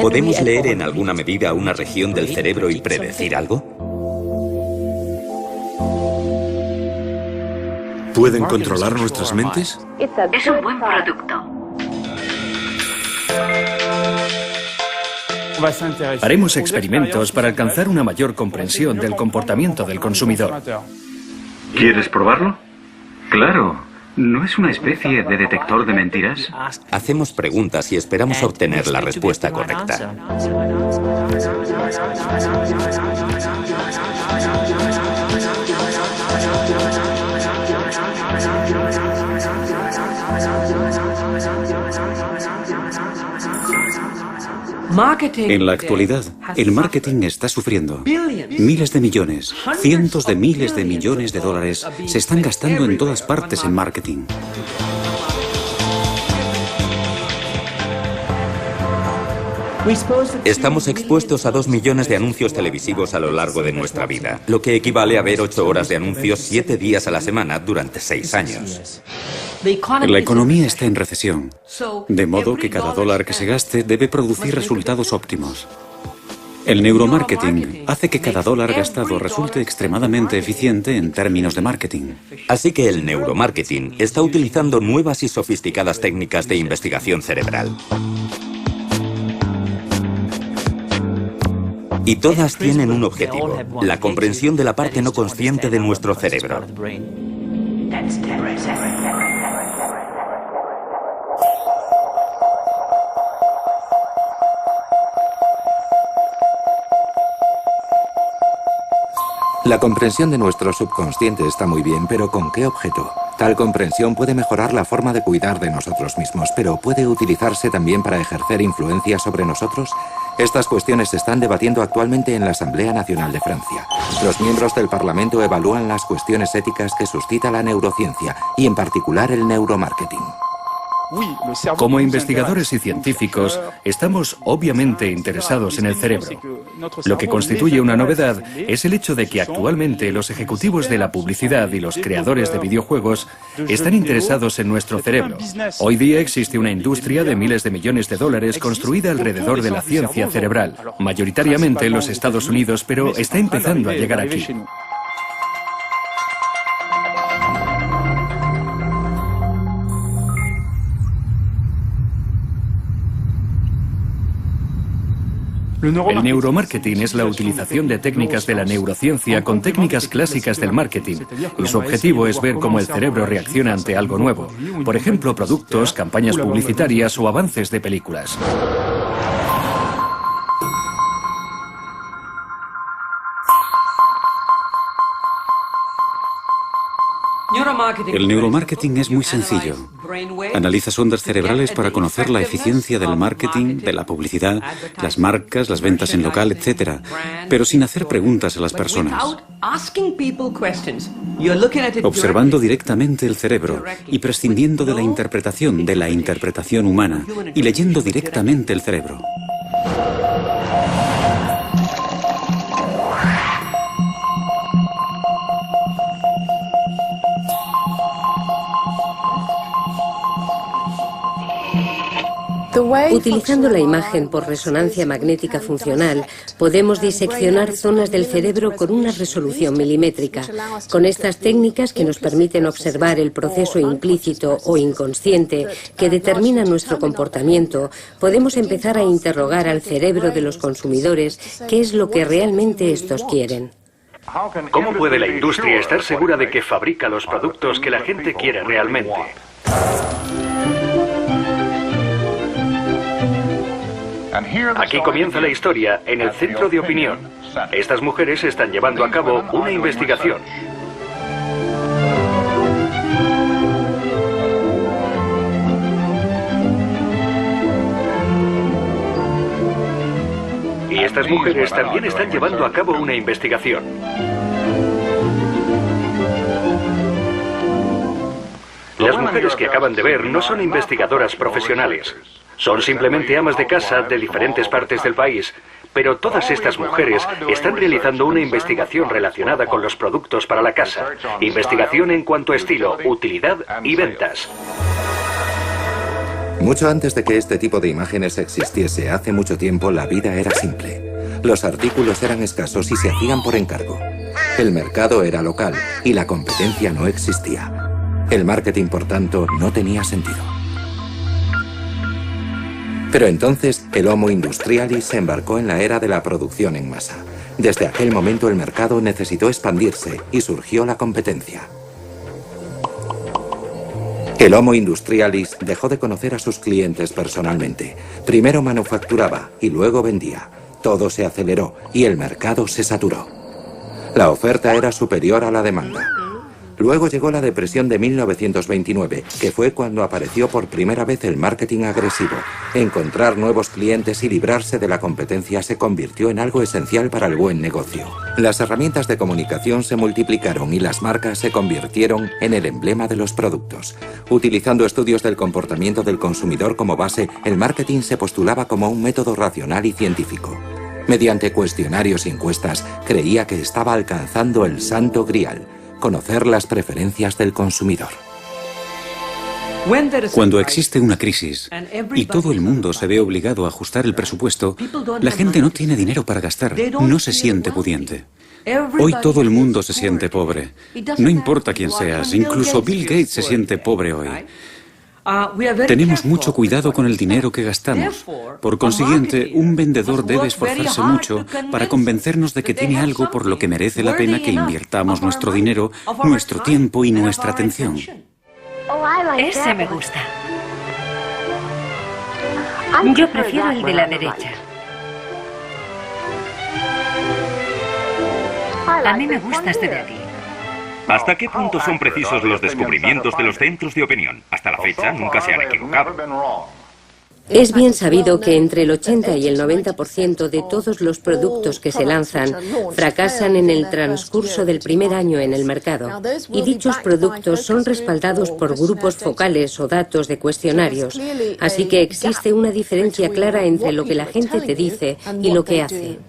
¿Podemos leer en alguna medida una región del cerebro y predecir algo? ¿Pueden controlar nuestras mentes? Es un buen producto. Haremos experimentos para alcanzar una mayor comprensión del comportamiento del consumidor. ¿Quieres probarlo? Claro. ¿No es una especie de detector de mentiras? Hacemos preguntas y esperamos obtener la respuesta correcta. En la actualidad, el marketing está sufriendo. Miles de millones, cientos de miles de millones de dólares se están gastando en todas partes en marketing. Estamos expuestos a 2 millones de anuncios televisivos a lo largo de nuestra vida, lo que equivale a ver 8 horas de anuncios 7 días a la semana durante 6 años. La economía está en recesión, de modo que cada dólar que se gaste debe producir resultados óptimos. El neuromarketing hace que cada dólar gastado resulte extremadamente eficiente en términos de marketing. Así que el neuromarketing está utilizando nuevas y sofisticadas técnicas de investigación cerebral. Y todas tienen un objetivo, la comprensión de la parte no consciente de nuestro cerebro. La comprensión de nuestro subconsciente está muy bien, pero ¿con qué objeto? Tal comprensión puede mejorar la forma de cuidar de nosotros mismos, pero ¿puede utilizarse también para ejercer influencia sobre nosotros? Estas cuestiones se están debatiendo actualmente en la Asamblea Nacional de Francia. Los miembros del Parlamento evalúan las cuestiones éticas que suscita la neurociencia, y en particular el neuromarketing. Como investigadores y científicos, estamos obviamente interesados en el cerebro. Lo que constituye una novedad es el hecho de que actualmente los ejecutivos de la publicidad y los creadores de videojuegos están interesados en nuestro cerebro. Hoy día existe una industria de miles de millones de dólares construida alrededor de la ciencia cerebral, mayoritariamente en los Estados Unidos, pero está empezando a llegar aquí. El neuromarketing es la utilización de técnicas de la neurociencia con técnicas clásicas del marketing, y su objetivo es ver cómo el cerebro reacciona ante algo nuevo, por ejemplo, productos, campañas publicitarias o avances de películas. El neuromarketing es muy sencillo. Analizas ondas cerebrales para conocer la eficiencia del marketing, de la publicidad, las marcas, las ventas en local, etc. Pero sin hacer preguntas a las personas. Observando directamente el cerebro y prescindiendo de la interpretación humana, y leyendo directamente el cerebro. Utilizando la imagen por resonancia magnética funcional, podemos diseccionar zonas del cerebro con una resolución milimétrica. Con estas técnicas, que nos permiten observar el proceso implícito o inconsciente que determina nuestro comportamiento, podemos empezar a interrogar al cerebro de los consumidores qué es lo que realmente estos quieren. ¿Cómo puede la industria estar segura de que fabrica los productos que la gente quiere realmente? Aquí comienza la historia, en el centro de opinión. Estas mujeres están llevando a cabo una investigación. Y estas mujeres también están llevando a cabo una investigación. Las mujeres que acaban de ver no son investigadoras profesionales. Son simplemente amas de casa de diferentes partes del país, pero todas estas mujeres están realizando una investigación relacionada con los productos para la casa. Investigación en cuanto a estilo, utilidad y ventas. Mucho antes de que este tipo de imágenes existiese, hace mucho tiempo la vida era simple. Los artículos eran escasos y se hacían por encargo. El mercado era local y la competencia no existía. El marketing, por tanto, no tenía sentido. Pero entonces el Homo Industrialis se embarcó en la era de la producción en masa. Desde aquel momento el mercado necesitó expandirse y surgió la competencia. El Homo Industrialis dejó de conocer a sus clientes personalmente. Primero manufacturaba y luego vendía. Todo se aceleró y el mercado se saturó. La oferta era superior a la demanda. Luego llegó la depresión de 1929, que fue cuando apareció por primera vez el marketing agresivo. Encontrar nuevos clientes y librarse de la competencia se convirtió en algo esencial para el buen negocio. Las herramientas de comunicación se multiplicaron y las marcas se convirtieron en el emblema de los productos. Utilizando estudios del comportamiento del consumidor como base, el marketing se postulaba como un método racional y científico. Mediante cuestionarios y encuestas, creía que estaba alcanzando el santo grial: conocer las preferencias del consumidor. Cuando existe una crisis y todo el mundo se ve obligado a ajustar el presupuesto, la gente no tiene dinero para gastar, no se siente pudiente. Hoy todo el mundo se siente pobre. No importa quién seas, incluso Bill Gates se siente pobre hoy. Tenemos mucho cuidado con el dinero que gastamos. Por consiguiente, un vendedor debe esforzarse mucho para convencernos de que tiene algo por lo que merece la pena que invirtamos nuestro dinero, nuestro tiempo y nuestra atención. Ese me gusta. Yo prefiero el de la derecha. A mí me gusta este de aquí. ¿Hasta qué punto son precisos los descubrimientos de los centros de opinión? Hasta la fecha nunca se han equivocado. Es bien sabido que entre el 80 y el 90% de todos los productos que se lanzan fracasan en el transcurso del primer año en el mercado. Y dichos productos son respaldados por grupos focales o datos de cuestionarios. Así que existe una diferencia clara entre lo que la gente te dice y lo que hace.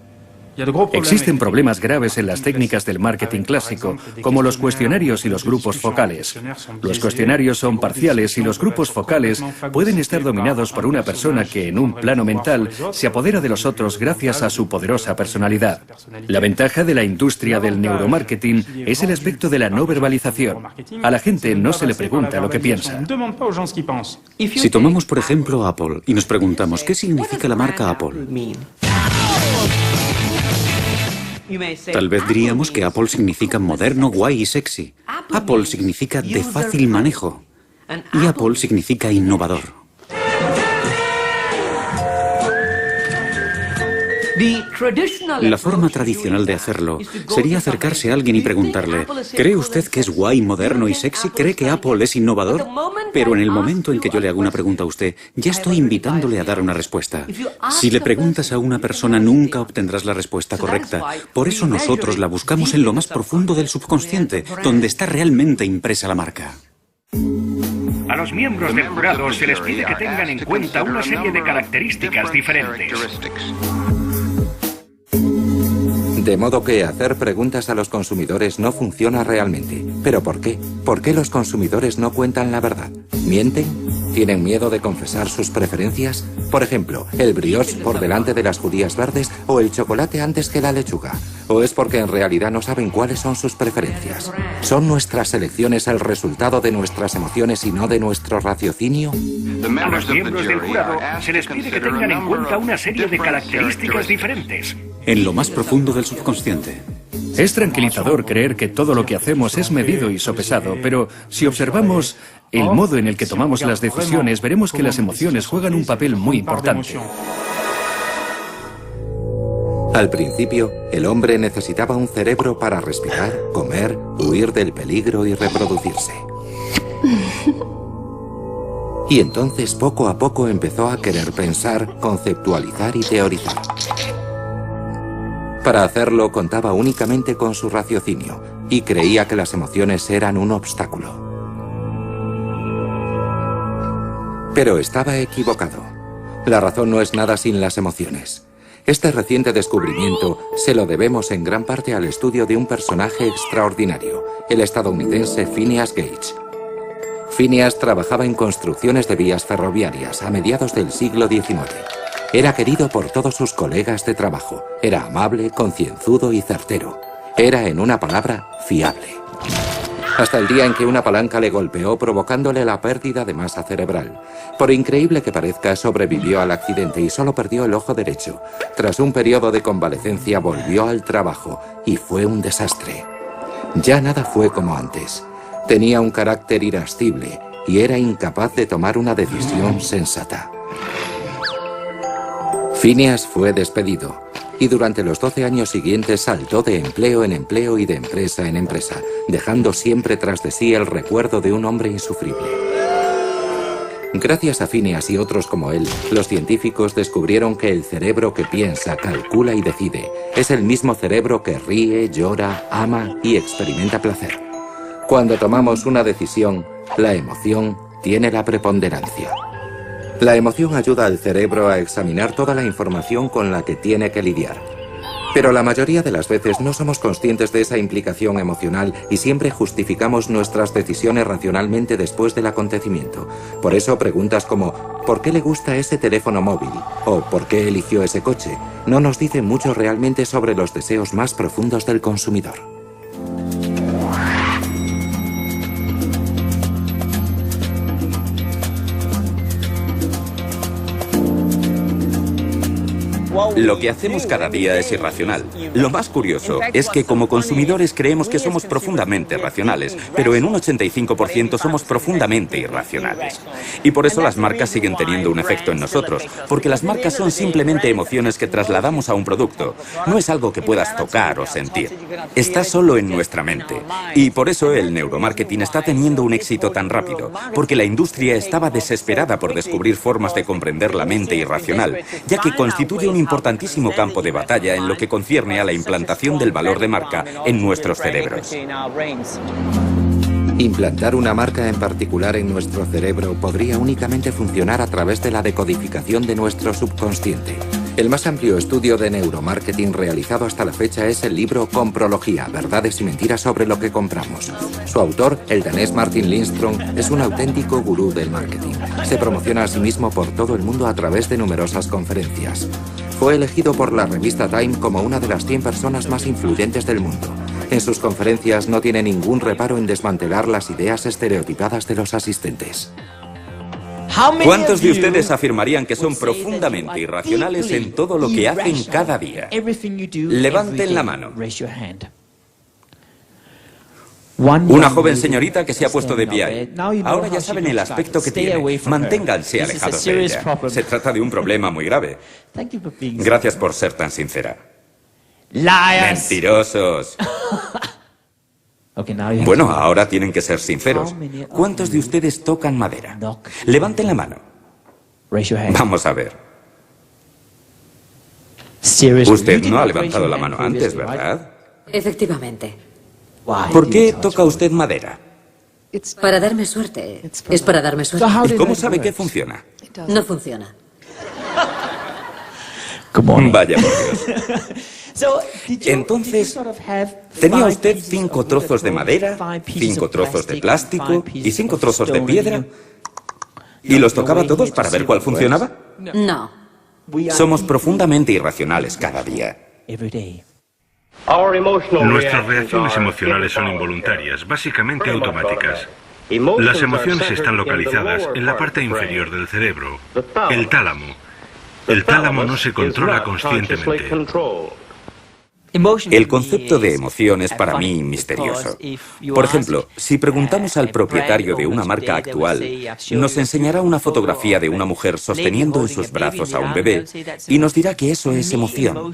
Existen problemas graves en las técnicas del marketing clásico, como los cuestionarios y los grupos focales. Los cuestionarios son parciales y los grupos focales pueden estar dominados por una persona que, en un plano mental, se apodera de los otros gracias a su poderosa personalidad. La ventaja de la industria del neuromarketing es el aspecto de la no verbalización. A la gente no se le pregunta lo que piensa. Si tomamos, por ejemplo, Apple y nos preguntamos ¿qué significa la marca Apple? Tal vez diríamos que Apple significa moderno, guay y sexy. Apple significa de fácil manejo. Y Apple significa innovador. La forma tradicional de hacerlo sería acercarse a alguien y preguntarle: ¿cree usted que es guay, moderno y sexy? ¿Cree que Apple es innovador? Pero en el momento en que yo le hago una pregunta a usted, ya estoy invitándole a dar una respuesta. Si le preguntas a una persona, nunca obtendrás la respuesta correcta. Por eso nosotros la buscamos en lo más profundo del subconsciente, donde está realmente impresa la marca. A los miembros del jurado se les pide que tengan en cuenta una serie de características diferentes. De modo que hacer preguntas a los consumidores no funciona realmente. ¿Pero por qué? ¿Por qué los consumidores no cuentan la verdad? ¿Mienten? ¿Tienen miedo de confesar sus preferencias? Por ejemplo, ¿el brioche por delante de las judías verdes o el chocolate antes que la lechuga? ¿O es porque en realidad no saben cuáles son sus preferencias? ¿Son nuestras elecciones el resultado de nuestras emociones y no de nuestro raciocinio? A los miembros del jurado se les pide que tengan en cuenta una serie de características diferentes. En lo más profundo del subconsciente. Es tranquilizador creer que todo lo que hacemos es medido y sopesado, pero si observamos el modo en el que tomamos las decisiones, veremos que las emociones juegan un papel muy importante. Al principio, el hombre necesitaba un cerebro para respirar, comer, huir del peligro y reproducirse. Y entonces, poco a poco, empezó a querer pensar, conceptualizar y teorizar. Para hacerlo, contaba únicamente con su raciocinio y creía que las emociones eran un obstáculo. Pero estaba equivocado. La razón no es nada sin las emociones. Este reciente descubrimiento se lo debemos en gran parte al estudio de un personaje extraordinario, el estadounidense Phineas Gage. Phineas trabajaba en construcciones de vías ferroviarias a mediados del siglo XIX. Era querido por todos sus colegas de trabajo. Era amable, concienzudo y certero. Era, en una palabra, fiable. Hasta el día en que una palanca le golpeó provocándole la pérdida de masa cerebral. Por increíble que parezca, sobrevivió al accidente y solo perdió el ojo derecho. Tras un periodo de convalecencia volvió al trabajo y fue un desastre. Ya nada fue como antes. Tenía un carácter irascible y era incapaz de tomar una decisión sensata. Phineas fue despedido y durante los 12 años siguientes saltó de empleo en empleo y de empresa en empresa, dejando siempre tras de sí el recuerdo de un hombre insufrible. Gracias a Phineas y otros como él, los científicos descubrieron que el cerebro que piensa, calcula y decide es el mismo cerebro que ríe, llora, ama y experimenta placer. Cuando tomamos una decisión, la emoción tiene la preponderancia. La emoción ayuda al cerebro a examinar toda la información con la que tiene que lidiar. Pero la mayoría de las veces no somos conscientes de esa implicación emocional y siempre justificamos nuestras decisiones racionalmente después del acontecimiento. Por eso preguntas como ¿por qué le gusta ese teléfono móvil? O ¿por qué eligió ese coche? No nos dicen mucho realmente sobre los deseos más profundos del consumidor. Lo que hacemos cada día es irracional. Lo más curioso es que como consumidores creemos que somos profundamente racionales, pero en un 85% somos profundamente irracionales. Y por eso las marcas siguen teniendo un efecto en nosotros, porque las marcas son simplemente emociones que trasladamos a un producto. No es algo que puedas tocar o sentir. Está solo en nuestra mente. Y por eso el neuromarketing está teniendo un éxito tan rápido, porque la industria estaba desesperada por descubrir formas de comprender la mente irracional, ya que constituye un importantísimo campo de batalla en lo que concierne a la implantación del valor de marca en nuestros cerebros. Implantar una marca en particular en nuestro cerebro podría únicamente funcionar a través de la decodificación de nuestro subconsciente. El más amplio estudio de neuromarketing realizado hasta la fecha es el libro Comprología, verdades y mentiras sobre lo que compramos. Su autor, el danés Martin Lindström, es un auténtico gurú del marketing. Se promociona a sí mismo por todo el mundo a través de numerosas conferencias. Fue elegido por la revista Time como una de las 100 personas más influyentes del mundo. En sus conferencias no tiene ningún reparo en desmantelar las ideas estereotipadas de los asistentes. ¿Cuántos de ustedes afirmarían que son profundamente irracionales en todo lo que hacen cada día? Levanten la mano. Una joven señorita que se ha puesto de pie ahí. Ahora ya saben el aspecto que tiene. Manténganse alejados de ella. Se trata de un problema muy grave. Gracias por ser tan sincera. ¡Mentirosos! Bueno, ahora tienen que ser sinceros. ¿Cuántos de ustedes tocan madera? Levanten la mano. Vamos a ver. Usted no ha levantado la mano antes, ¿verdad? Efectivamente. ¿Por qué toca usted madera? Para darme suerte. Es para darme suerte. ¿Y cómo sabe que funciona? No funciona. Vaya por Dios. Entonces, ¿tenía usted 5 trozos de madera, 5 trozos de plástico y 5 trozos de piedra? ¿Y los tocaba todos para ver cuál funcionaba? No. Somos profundamente irracionales cada día. Nuestras reacciones emocionales son involuntarias, básicamente automáticas. Las emociones están localizadas en la parte inferior del cerebro, el tálamo. El tálamo no se controla conscientemente. El concepto de emoción es para mí misterioso. Por ejemplo, si preguntamos al propietario de una marca actual, nos enseñará una fotografía de una mujer sosteniendo en sus brazos a un bebé y nos dirá que eso es emoción.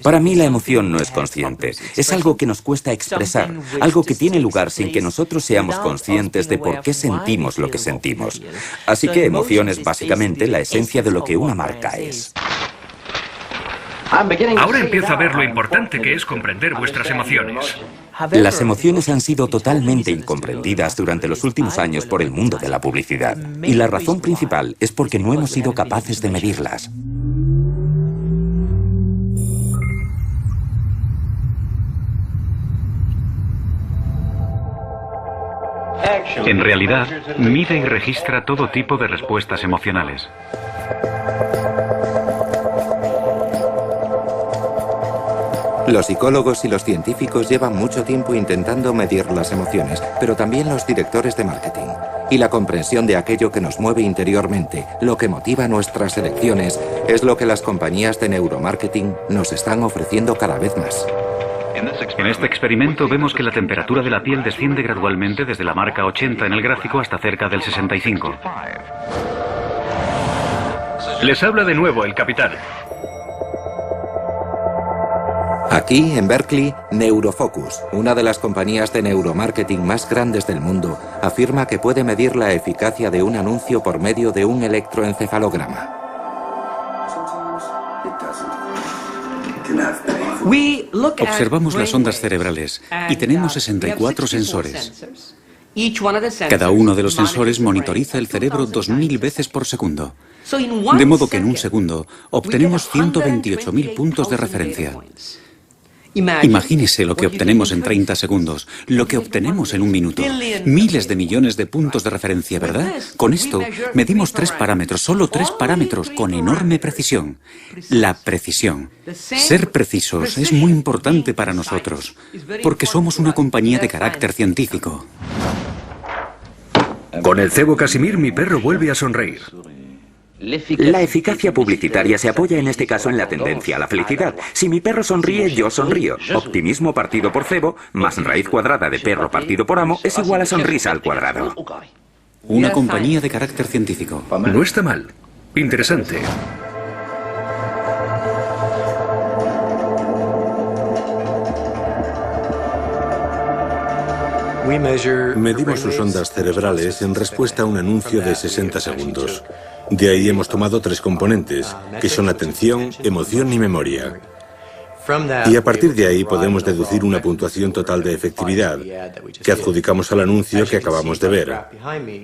Para mí la emoción no es consciente, es algo que nos cuesta expresar, algo que tiene lugar sin que nosotros seamos conscientes de por qué sentimos lo que sentimos. Así que emoción es básicamente la esencia de lo que una marca es. Ahora empiezo a ver lo importante que es comprender vuestras emociones. Las emociones han sido totalmente incomprendidas durante los últimos años por el mundo de la publicidad. Y la razón principal es porque no hemos sido capaces de medirlas. En realidad, mide y registra todo tipo de respuestas emocionales. Los psicólogos y los científicos llevan mucho tiempo intentando medir las emociones, pero también los directores de marketing. Y la comprensión de aquello que nos mueve interiormente, lo que motiva nuestras elecciones, es lo que las compañías de neuromarketing nos están ofreciendo cada vez más. En este experimento vemos que la temperatura de la piel desciende gradualmente desde la marca 80 en el gráfico hasta cerca del 65. Les habla de nuevo el capitán. Aquí, en Berkeley, Neurofocus, una de las compañías de neuromarketing más grandes del mundo, afirma que puede medir la eficacia de un anuncio por medio de un electroencefalograma. Observamos las ondas cerebrales y tenemos 64 sensores. Cada uno de los sensores monitoriza el cerebro 2000 veces por segundo. De modo que en un segundo obtenemos 128.000 puntos de referencia. Imagínese lo que obtenemos en 30 segundos, lo que obtenemos en un minuto. Miles de millones de puntos de referencia, ¿verdad? Con esto medimos 3 parámetros, solo 3 parámetros, con enorme precisión. La precisión. Ser precisos es muy importante para nosotros, porque somos una compañía de carácter científico. Con el cebo Casimir, mi perro vuelve a sonreír. La eficacia publicitaria se apoya en este caso en la tendencia a la felicidad. Si mi perro sonríe, yo sonrío. Optimismo partido por cebo más raíz cuadrada de perro partido por amo es igual a sonrisa al cuadrado. Una compañía de carácter científico. No está mal. Interesante. Medimos sus ondas cerebrales en respuesta a un anuncio de 60 segundos. De ahí hemos tomado 3 componentes, que son atención, emoción y memoria. Y a partir de ahí podemos deducir una puntuación total de efectividad, que adjudicamos al anuncio que acabamos de ver.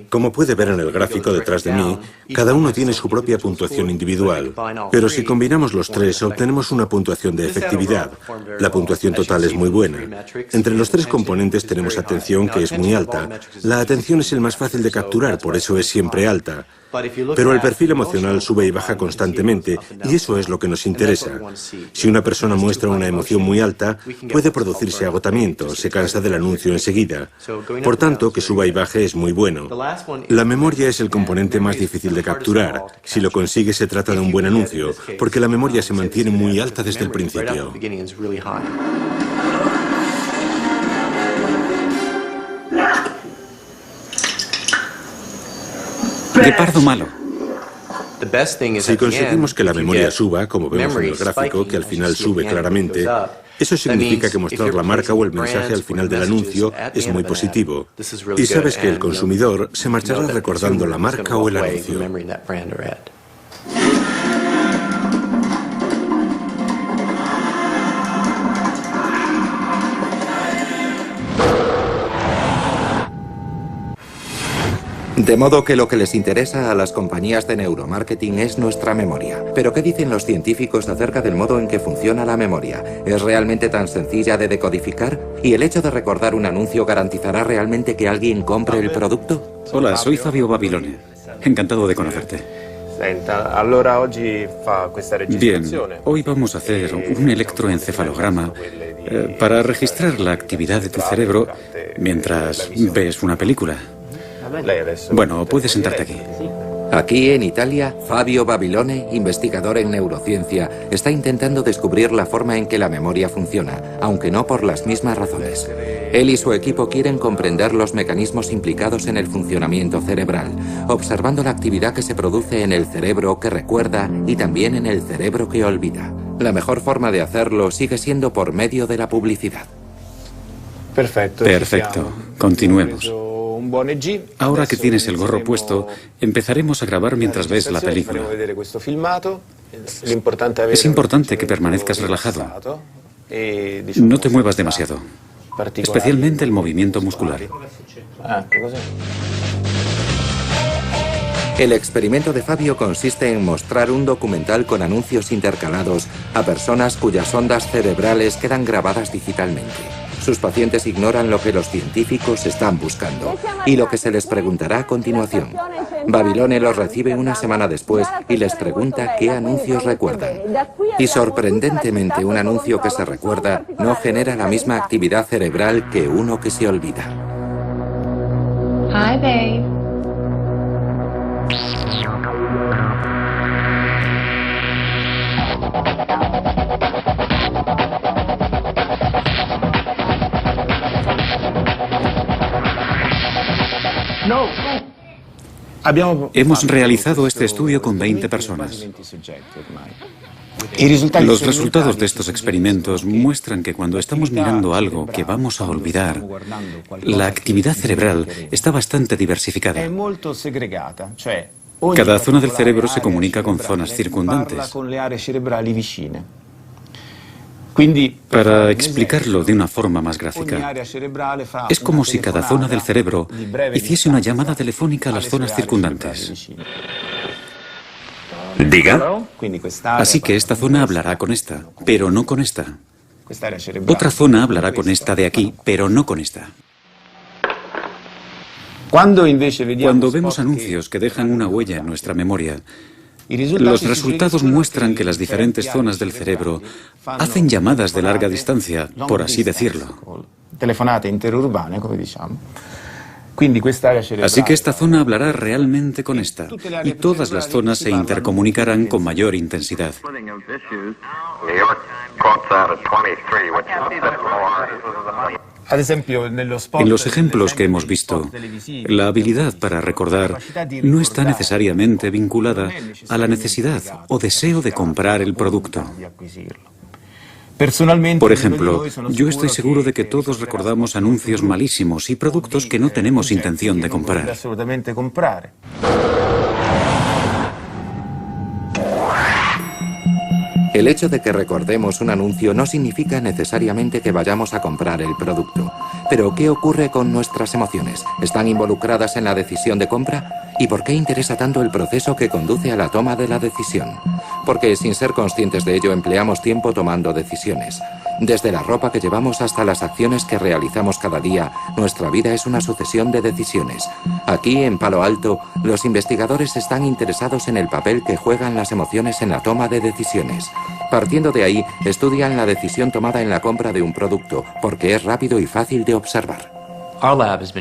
Como puede ver en el gráfico detrás de mí, cada uno tiene su propia puntuación individual. Pero si combinamos los 3, obtenemos una puntuación de efectividad. La puntuación total es muy buena. Entre los 3 componentes tenemos atención, que es muy alta. La atención es el más fácil de capturar, por eso es siempre alta. Pero el perfil emocional sube y baja constantemente, y eso es lo que nos interesa. Si una persona muestra una emoción muy alta, puede producirse agotamiento, se cansa del anuncio enseguida. Por tanto, que suba y baje es muy bueno. La memoria es el componente más difícil de capturar. Si lo consigue, se trata de un buen anuncio, porque la memoria se mantiene muy alta desde el principio. Guepardo malo. Si conseguimos que la memoria suba, como vemos en el gráfico, que al final sube claramente, eso significa que mostrar la marca o el mensaje al final del anuncio es muy positivo. Y sabes que el consumidor se marchará recordando la marca o el anuncio. De modo que lo que les interesa a las compañías de neuromarketing es nuestra memoria. Pero ¿qué dicen los científicos acerca del modo en que funciona la memoria? ¿Es realmente tan sencilla de decodificar? ¿Y el hecho de recordar un anuncio garantizará realmente que alguien compre el producto? Hola, soy Fabio Babilone. Encantado de conocerte. Bien, hoy vamos a hacer un electroencefalograma para registrar la actividad de tu cerebro mientras ves una película. Bueno, puedes sentarte aquí. Aquí, en Italia, Fabio Babilone, investigador en neurociencia, está intentando descubrir la forma en que la memoria funciona, aunque no por las mismas razones. Él y su equipo quieren comprender los mecanismos implicados en el funcionamiento cerebral, observando la actividad que se produce en el cerebro que recuerda y también en el cerebro que olvida. La mejor forma de hacerlo sigue siendo por medio de la publicidad. Perfecto. Continuemos. Ahora que tienes el gorro puesto, empezaremos a grabar mientras ves la película. Es importante que permanezcas relajado. No te muevas demasiado, especialmente el movimiento muscular. El experimento de Fabio consiste en mostrar un documental con anuncios intercalados a personas cuyas ondas cerebrales quedan grabadas digitalmente. Sus pacientes ignoran lo que los científicos están buscando y lo que se les preguntará a continuación. Babilone los recibe una semana después y les pregunta qué anuncios recuerdan. Y sorprendentemente, un anuncio que se recuerda no genera la misma actividad cerebral que uno que se olvida. Hi, babe. Hemos realizado este estudio con 20 personas. Los resultados de estos experimentos muestran que cuando estamos mirando algo que vamos a olvidar, la actividad cerebral está bastante diversificada. Cada zona del cerebro se comunica con zonas circundantes. Para explicarlo de una forma más gráfica, es como si cada zona del cerebro hiciese una llamada telefónica a las zonas circundantes. Diga. Así que esta zona hablará con esta, pero no con esta. Otra zona hablará con esta de aquí, pero no con esta. Cuando vemos anuncios que dejan una huella en nuestra memoria, los resultados muestran que las diferentes zonas del cerebro hacen llamadas de larga distancia, por así decirlo. Así que esta zona hablará realmente con esta, y todas las zonas se intercomunicarán con mayor intensidad. En los ejemplos que hemos visto, la habilidad para recordar no está necesariamente vinculada a la necesidad o deseo de comprar el producto. Por ejemplo, yo estoy seguro de que todos recordamos anuncios malísimos y productos que no tenemos intención de comprar. El hecho de que recordemos un anuncio no significa necesariamente que vayamos a comprar el producto. Pero, ¿qué ocurre con nuestras emociones? ¿Están involucradas en la decisión de compra? ¿Y por qué interesa tanto el proceso que conduce a la toma de la decisión? Porque, sin ser conscientes de ello, empleamos tiempo tomando decisiones. Desde la ropa que llevamos hasta las acciones que realizamos cada día, nuestra vida es una sucesión de decisiones. Aquí, en Palo Alto, los investigadores están interesados en el papel que juegan las emociones en la toma de decisiones. Partiendo de ahí, estudian la decisión tomada en la compra de un producto, porque es rápido y fácil de observar.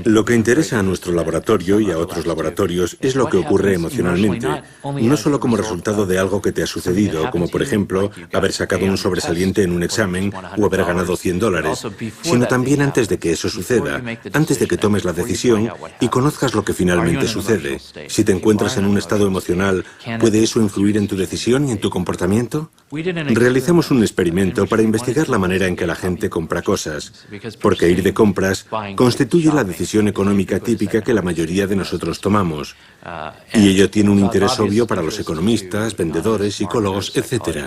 Lo que interesa a nuestro laboratorio y a otros laboratorios es lo que ocurre emocionalmente, no solo como resultado de algo que te ha sucedido, como por ejemplo haber sacado un sobresaliente en un examen o haber ganado $100, sino también antes de que eso suceda, antes de que tomes la decisión y conozcas lo que finalmente sucede. Si te encuentras en un estado emocional, ¿puede eso influir en tu decisión y en tu comportamiento? Realizamos un experimento para investigar la manera en que la gente compra cosas, porque ir de compras constituye la decisión económica típica que la mayoría de nosotros tomamos. Y ello tiene un interés obvio para los economistas, vendedores, psicólogos, etc.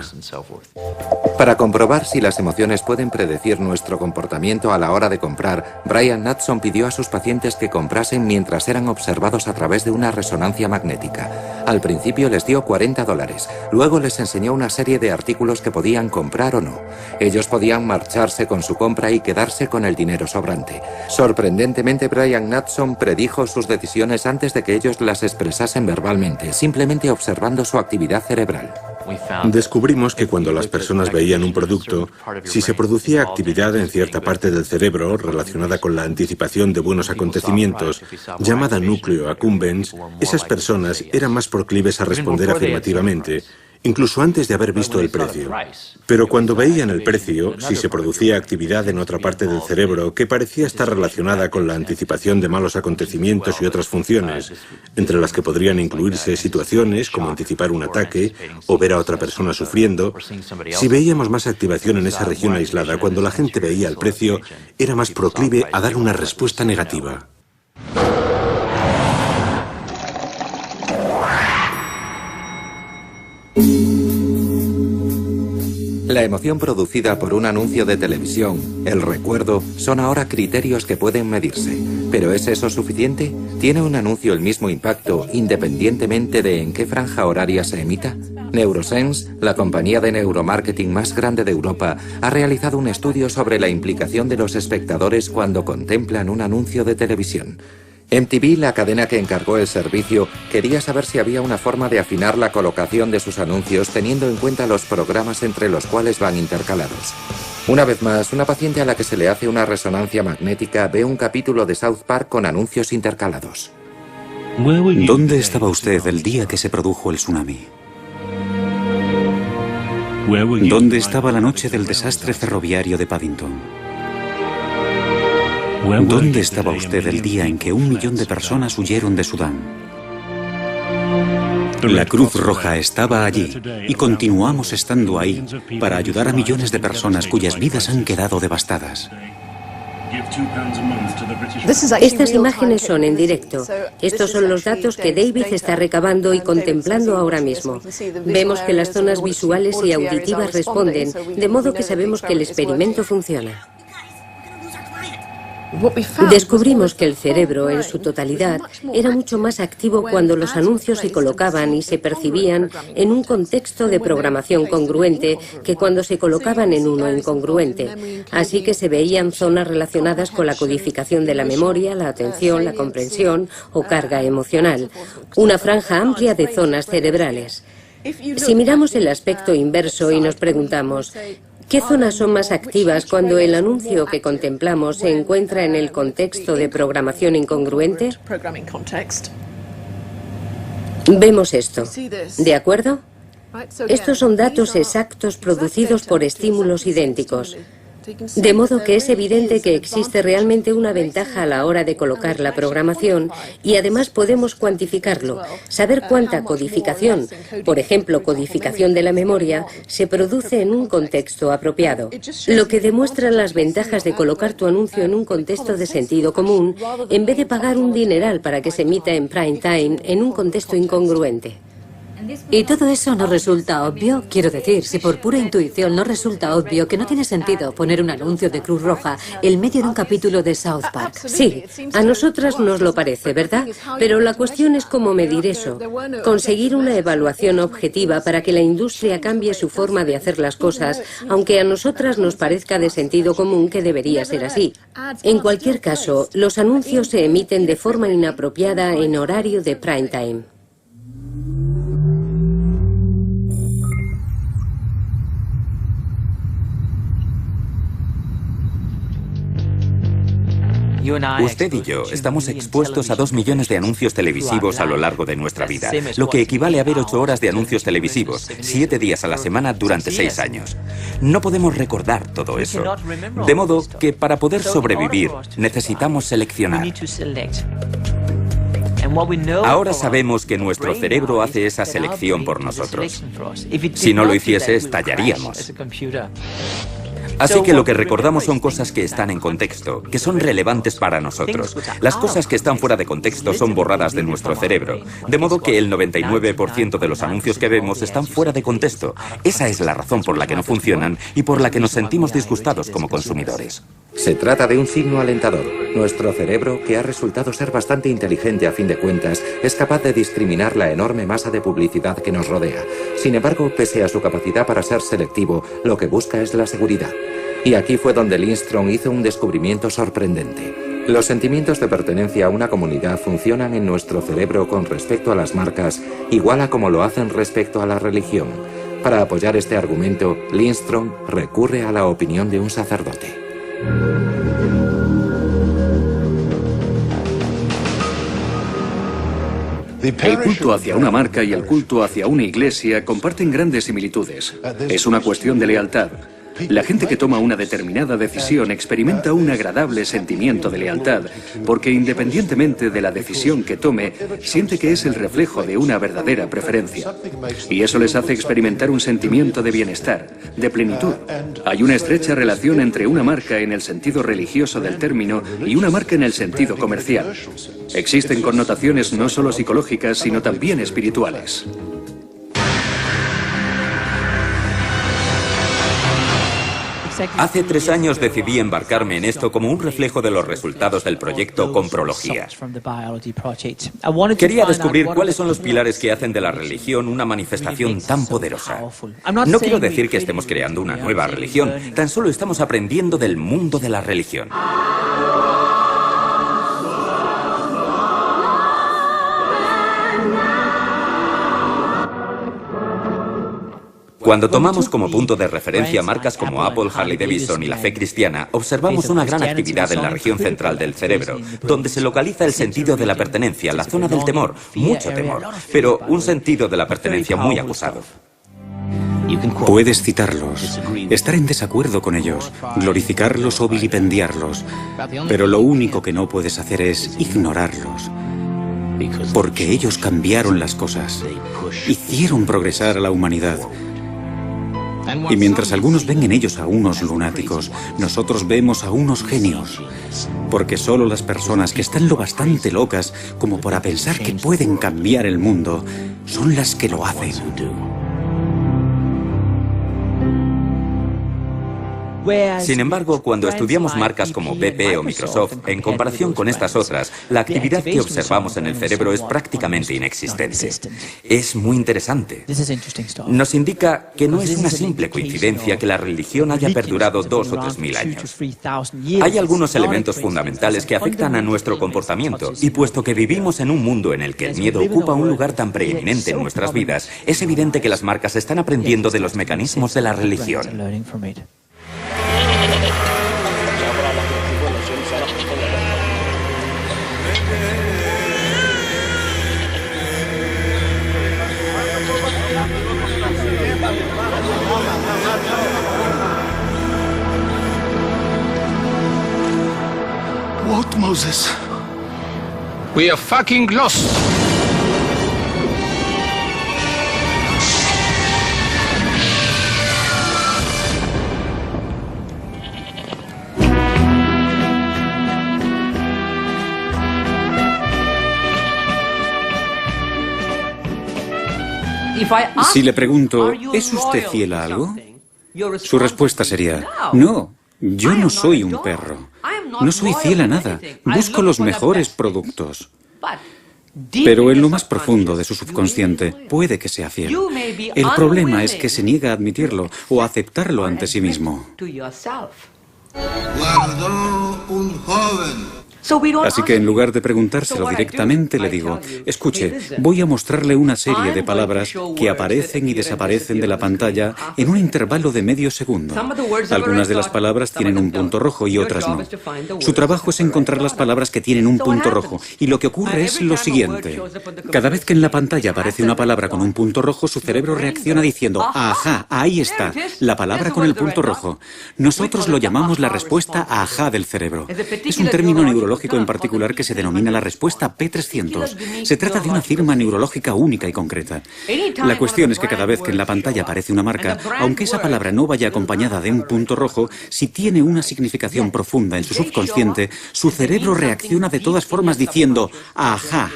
Para comprobar si las emociones pueden predecir nuestro comportamiento a la hora de comprar, Brian Knudson pidió a sus pacientes que comprasen mientras eran observados a través de una resonancia magnética. Al principio les dio $40. Luego les enseñó una serie de artículos que podían comprar o no. Ellos podían marcharse con su compra y quedarse con el dinero sobrante. Sorprendentemente, Brian Knudson predijo sus decisiones antes de que ellos las expresasen verbalmente, simplemente observando su actividad cerebral. Descubrimos que cuando las personas veían un producto, si se producía actividad en cierta parte del cerebro relacionada con la anticipación de buenos acontecimientos, llamada núcleo accumbens, esas personas eran más proclives a responder afirmativamente, incluso antes de haber visto el precio. Pero cuando veían el precio, si se producía actividad en otra parte del cerebro que parecía estar relacionada con la anticipación de malos acontecimientos y otras funciones, entre las que podrían incluirse situaciones como anticipar un ataque o ver a otra persona sufriendo, si veíamos más activación en esa región aislada cuando la gente veía el precio, era más proclive a dar una respuesta negativa. La emoción producida por un anuncio de televisión, el recuerdo, son ahora criterios que pueden medirse. ¿Pero es eso suficiente? ¿Tiene un anuncio el mismo impacto independientemente de en qué franja horaria se emita? Neurosense, la compañía de neuromarketing más grande de Europa, ha realizado un estudio sobre la implicación de los espectadores cuando contemplan un anuncio de televisión. MTV, la cadena que encargó el servicio, quería saber si había una forma de afinar la colocación de sus anuncios teniendo en cuenta los programas entre los cuales van intercalados. Una vez más, una paciente a la que se le hace una resonancia magnética ve un capítulo de South Park con anuncios intercalados. ¿Dónde estaba usted el día que se produjo el tsunami? ¿Dónde estaba la noche del desastre ferroviario de Paddington? ¿Dónde estaba usted el día en que 1 millón de personas huyeron de Sudán? La Cruz Roja estaba allí y continuamos estando ahí para ayudar a millones de personas cuyas vidas han quedado devastadas. Estas imágenes son en directo. Estos son los datos que David está recabando y contemplando ahora mismo. Vemos que las zonas visuales y auditivas responden, de modo que sabemos que el experimento funciona. Descubrimos que el cerebro, en su totalidad, era mucho más activo cuando los anuncios se colocaban y se percibían en un contexto de programación congruente que cuando se colocaban en uno incongruente. Así que se veían zonas relacionadas con la codificación de la memoria, la atención, la comprensión o carga emocional. Una franja amplia de zonas cerebrales. Si miramos el aspecto inverso y nos preguntamos, ¿qué zonas son más activas cuando el anuncio que contemplamos se encuentra en el contexto de programación incongruente? Vemos esto. ¿De acuerdo? Estos son datos exactos producidos por estímulos idénticos. De modo que es evidente que existe realmente una ventaja a la hora de colocar la programación y además podemos cuantificarlo, saber cuánta codificación, por ejemplo codificación de la memoria, se produce en un contexto apropiado. Lo que demuestra las ventajas de colocar tu anuncio en un contexto de sentido común en vez de pagar un dineral para que se emita en prime time en un contexto incongruente. ¿Y todo eso no resulta obvio? Quiero decir, si por pura intuición no resulta obvio que no tiene sentido poner un anuncio de Cruz Roja en medio de un capítulo de South Park. Sí, a nosotras nos lo parece, ¿verdad? Pero la cuestión es cómo medir eso. Conseguir una evaluación objetiva para que la industria cambie su forma de hacer las cosas, aunque a nosotras nos parezca de sentido común que debería ser así. En cualquier caso, los anuncios se emiten de forma inapropiada en horario de prime time. Usted y yo estamos expuestos a 2 millones de anuncios televisivos a lo largo de nuestra vida, lo que equivale a ver 8 horas de anuncios televisivos, 7 días a la semana durante 6 años. No podemos recordar todo eso. De modo que para poder sobrevivir necesitamos seleccionar. Ahora sabemos que nuestro cerebro hace esa selección por nosotros. Si no lo hiciese, estallaríamos. Así que lo que recordamos son cosas que están en contexto, que son relevantes para nosotros. Las cosas que están fuera de contexto son borradas de nuestro cerebro, de modo que el 99% de los anuncios que vemos están fuera de contexto. Esa es la razón por la que no funcionan y por la que nos sentimos disgustados como consumidores. Se trata de un signo alentador. Nuestro cerebro, que ha resultado ser bastante inteligente a fin de cuentas, es capaz de discriminar la enorme masa de publicidad que nos rodea. Sin embargo, pese a su capacidad para ser selectivo, lo que busca es la seguridad. Y aquí fue donde Lindstrom hizo un descubrimiento sorprendente. Los sentimientos de pertenencia a una comunidad funcionan en nuestro cerebro con respecto a las marcas, igual a como lo hacen respecto a la religión. Para apoyar este argumento, Lindstrom recurre a la opinión de un sacerdote. El culto hacia una marca y el culto hacia una iglesia comparten grandes similitudes. Es una cuestión de lealtad. La gente que toma una determinada decisión experimenta un agradable sentimiento de lealtad, porque independientemente de la decisión que tome, siente que es el reflejo de una verdadera preferencia. Y eso les hace experimentar un sentimiento de bienestar, de plenitud. Hay una estrecha relación entre una marca en el sentido religioso del término y una marca en el sentido comercial. Existen connotaciones no solo psicológicas, sino también espirituales. Hace 3 años decidí embarcarme en esto como un reflejo de los resultados del proyecto Comprología. Quería descubrir cuáles son los pilares que hacen de la religión una manifestación tan poderosa. No quiero decir que estemos creando una nueva religión, tan solo estamos aprendiendo del mundo de la religión. Cuando tomamos como punto de referencia marcas como Apple, Harley Davidson y la fe cristiana, observamos una gran actividad en la región central del cerebro, donde se localiza el sentido de la pertenencia, la zona del temor, mucho temor, pero un sentido de la pertenencia muy acusado. Puedes citarlos, estar en desacuerdo con ellos, glorificarlos o vilipendiarlos, pero lo único que no puedes hacer es ignorarlos. Porque ellos cambiaron las cosas, hicieron progresar a la humanidad. Y mientras algunos ven en ellos a unos lunáticos, nosotros vemos a unos genios. Porque solo las personas que están lo bastante locas como para pensar que pueden cambiar el mundo son las que lo hacen. Sin embargo, cuando estudiamos marcas como BP o Microsoft, en comparación con estas otras, la actividad que observamos en el cerebro es prácticamente inexistente. Es muy interesante. Nos indica que no es una simple coincidencia que la religión haya perdurado 2.000 o 3.000 años. Hay algunos elementos fundamentales que afectan a nuestro comportamiento, y puesto que vivimos en un mundo en el que el miedo ocupa un lugar tan preeminente en nuestras vidas, es evidente que las marcas están aprendiendo de los mecanismos de la religión. What, Moses? We are fucking lost. Si le pregunto, ¿es usted fiel a algo? Su respuesta sería, no, yo no soy un perro. No soy fiel a nada. Busco los mejores productos. Pero en lo más profundo de su subconsciente puede que sea fiel. El problema es que se niega a admitirlo o a aceptarlo ante sí mismo. Guardó un joven. Así que en lugar de preguntárselo directamente, le digo, escuche, voy a mostrarle una serie de palabras que aparecen y desaparecen de la pantalla en un intervalo de medio segundo. Algunas de las palabras tienen un punto rojo y otras no. Su trabajo es encontrar las palabras que tienen un punto rojo, y lo que ocurre es lo siguiente. Cada vez que en la pantalla aparece una palabra con un punto rojo, su cerebro reacciona diciendo, ajá, ahí está, la palabra con el punto rojo. Nosotros lo llamamos la respuesta ajá del cerebro. Es un término neurológico en particular que se denomina la respuesta P300. Se trata de una firma neurológica única y concreta. La cuestión es que cada vez que en la pantalla aparece una marca, aunque esa palabra no vaya acompañada de un punto rojo, si tiene una significación profunda en su subconsciente, su cerebro reacciona de todas formas diciendo ¡ajá!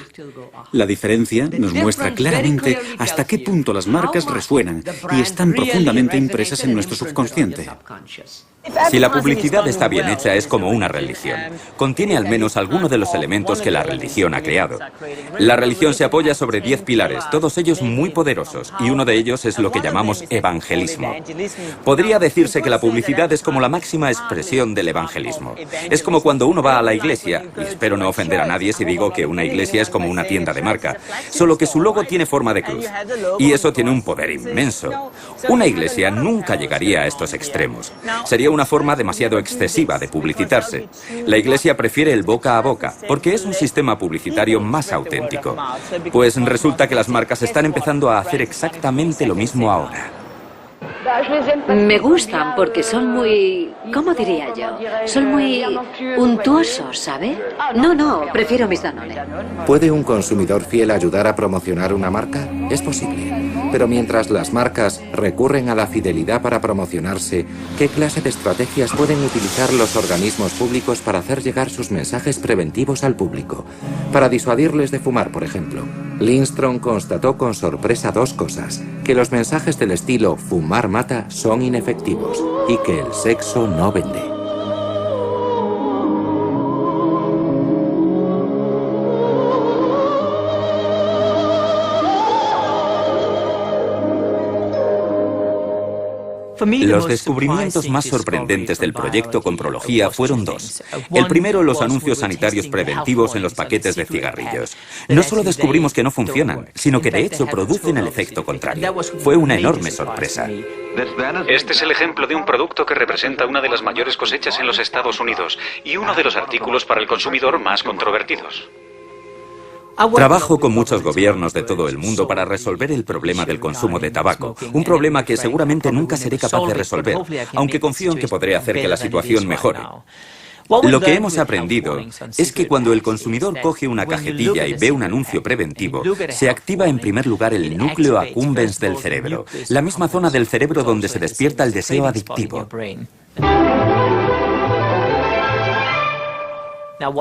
La diferencia nos muestra claramente hasta qué punto las marcas resuenan y están profundamente impresas en nuestro subconsciente. Si la publicidad está bien hecha, es como una religión. Contiene al menos alguno de los elementos que la religión ha creado. La religión se apoya sobre 10 pilares, todos ellos muy poderosos, y uno de ellos es lo que llamamos evangelismo. Podría decirse que la publicidad es como la máxima expresión del evangelismo. Es como cuando uno va a la iglesia, y espero no ofender a nadie si digo que una iglesia es como una tienda de marca, solo que su logo tiene forma de cruz, y eso tiene un poder inmenso. Una iglesia nunca llegaría a estos extremos. Sería una forma demasiado excesiva de publicitarse. La iglesia prefiere el boca a boca, porque es un sistema publicitario más auténtico. Pues resulta que las marcas están empezando a hacer exactamente lo mismo ahora. Me gustan porque son muy... ¿Cómo diría yo? Son muy untuosos, ¿sabe? No, prefiero mis Danone. ¿Puede un consumidor fiel ayudar a promocionar una marca? Es posible. Pero mientras las marcas recurren a la fidelidad para promocionarse, ¿qué clase de estrategias pueden utilizar los organismos públicos para hacer llegar sus mensajes preventivos al público? Para disuadirles de fumar, por ejemplo. Lindström constató con sorpresa dos cosas: que los mensajes del estilo "fumar mata" son inefectivos y que el sexo no vende. Los descubrimientos más sorprendentes del proyecto Comprología fueron dos. El primero, los anuncios sanitarios preventivos en los paquetes de cigarrillos. No solo descubrimos que no funcionan, sino que de hecho producen el efecto contrario. Fue una enorme sorpresa. Este es el ejemplo de un producto que representa una de las mayores cosechas en los Estados Unidos y uno de los artículos para el consumidor más controvertidos. Trabajo con muchos gobiernos de todo el mundo para resolver el problema del consumo de tabaco, un problema que seguramente nunca seré capaz de resolver, aunque confío en que podré hacer que la situación mejore. Lo que hemos aprendido es que cuando el consumidor coge una cajetilla y ve un anuncio preventivo, se activa en primer lugar el núcleo accumbens del cerebro, la misma zona del cerebro donde se despierta el deseo adictivo.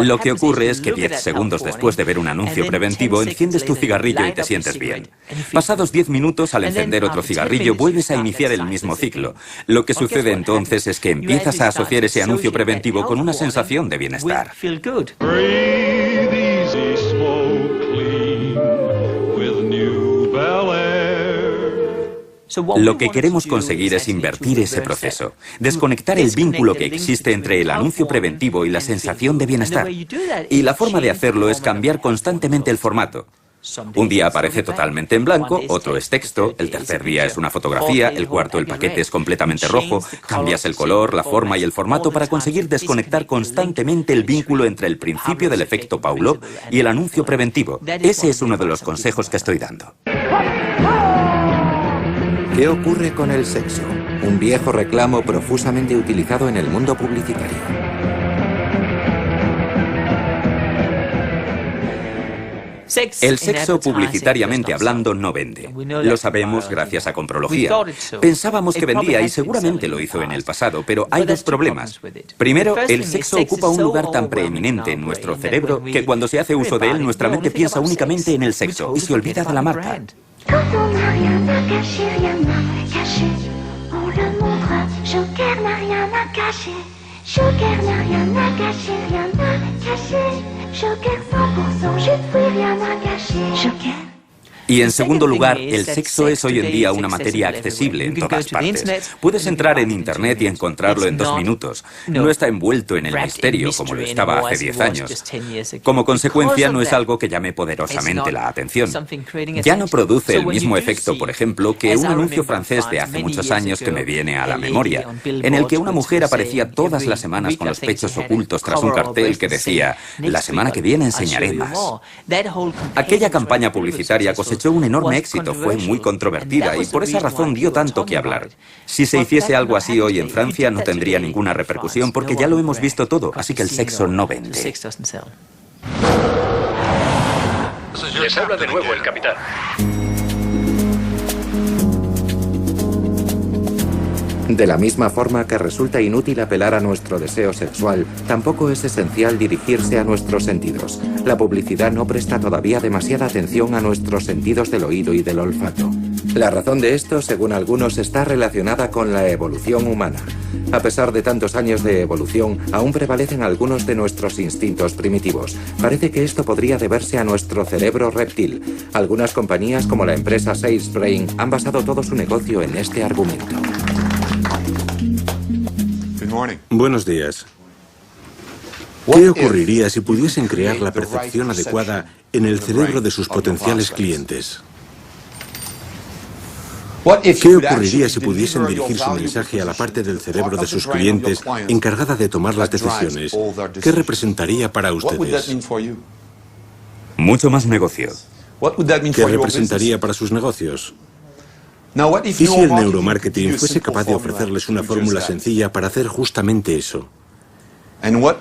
Lo que ocurre es que 10 segundos después de ver un anuncio preventivo, enciendes tu cigarrillo y te sientes bien. Pasados 10 minutos, al encender otro cigarrillo, vuelves a iniciar el mismo ciclo. Lo que sucede entonces es que empiezas a asociar ese anuncio preventivo con una sensación de bienestar. Lo que queremos conseguir es invertir ese proceso, desconectar el vínculo que existe entre el anuncio preventivo y la sensación de bienestar. Y la forma de hacerlo es cambiar constantemente el formato. Un día aparece totalmente en blanco, otro es texto, el tercer día es una fotografía, el cuarto el paquete es completamente rojo. Cambias el color, la forma y el formato para conseguir desconectar constantemente el vínculo entre el principio del efecto Pavlov y el anuncio preventivo. Ese es uno de los consejos que estoy dando. ¿Qué ocurre con el sexo? Un viejo reclamo profusamente utilizado en el mundo publicitario. El sexo, publicitariamente hablando, no vende. Lo sabemos gracias a Comprología. Pensábamos que vendía y seguramente lo hizo en el pasado, pero hay dos problemas. Primero, el sexo ocupa un lugar tan preeminente en nuestro cerebro que cuando se hace uso de él, nuestra mente piensa únicamente en el sexo y se olvida de la marca. Quand on n'a rien à cacher, rien à cacher. On le montre, Joker n'a rien à cacher. Joker n'a rien à cacher, rien à cacher. Joker 100% juste, oui, rien à cacher. Joker. Y en segundo lugar, el sexo es hoy en día una materia accesible en todas partes. Puedes entrar en Internet y encontrarlo en 2 minutos. No está envuelto en el misterio como lo estaba hace 10 años. Como consecuencia, no es algo que llame poderosamente la atención. Ya no produce el mismo efecto, por ejemplo, que un anuncio francés de hace muchos años que me viene a la memoria, en el que una mujer aparecía todas las semanas con los pechos ocultos tras un cartel que decía: "La semana que viene enseñaré más". Aquella campaña publicitaria cosechó un enorme éxito, fue muy controvertida y por esa razón dio tanto que hablar. Si se hiciese algo así hoy en Francia no tendría ninguna repercusión porque ya lo hemos visto todo, así que el sexo no vende. Les habla de nuevo el capitán. De la misma forma que resulta inútil apelar a nuestro deseo sexual, tampoco es esencial dirigirse a nuestros sentidos. La publicidad no presta todavía demasiada atención a nuestros sentidos del oído y del olfato. La razón de esto, según algunos, está relacionada con la evolución humana. A pesar de tantos años de evolución, aún prevalecen algunos de nuestros instintos primitivos. Parece que esto podría deberse a nuestro cerebro reptil. Algunas compañías, como la empresa Salesbrain, han basado todo su negocio en este argumento. Buenos días. ¿Qué ocurriría si pudiesen crear la percepción adecuada en el cerebro de sus potenciales clientes? ¿Qué ocurriría si pudiesen dirigir su mensaje a la parte del cerebro de sus clientes encargada de tomar las decisiones? ¿Qué representaría para ustedes? Mucho más negocio. ¿Qué representaría para sus negocios? ¿Y si el neuromarketing fuese capaz de ofrecerles una fórmula sencilla para hacer justamente eso?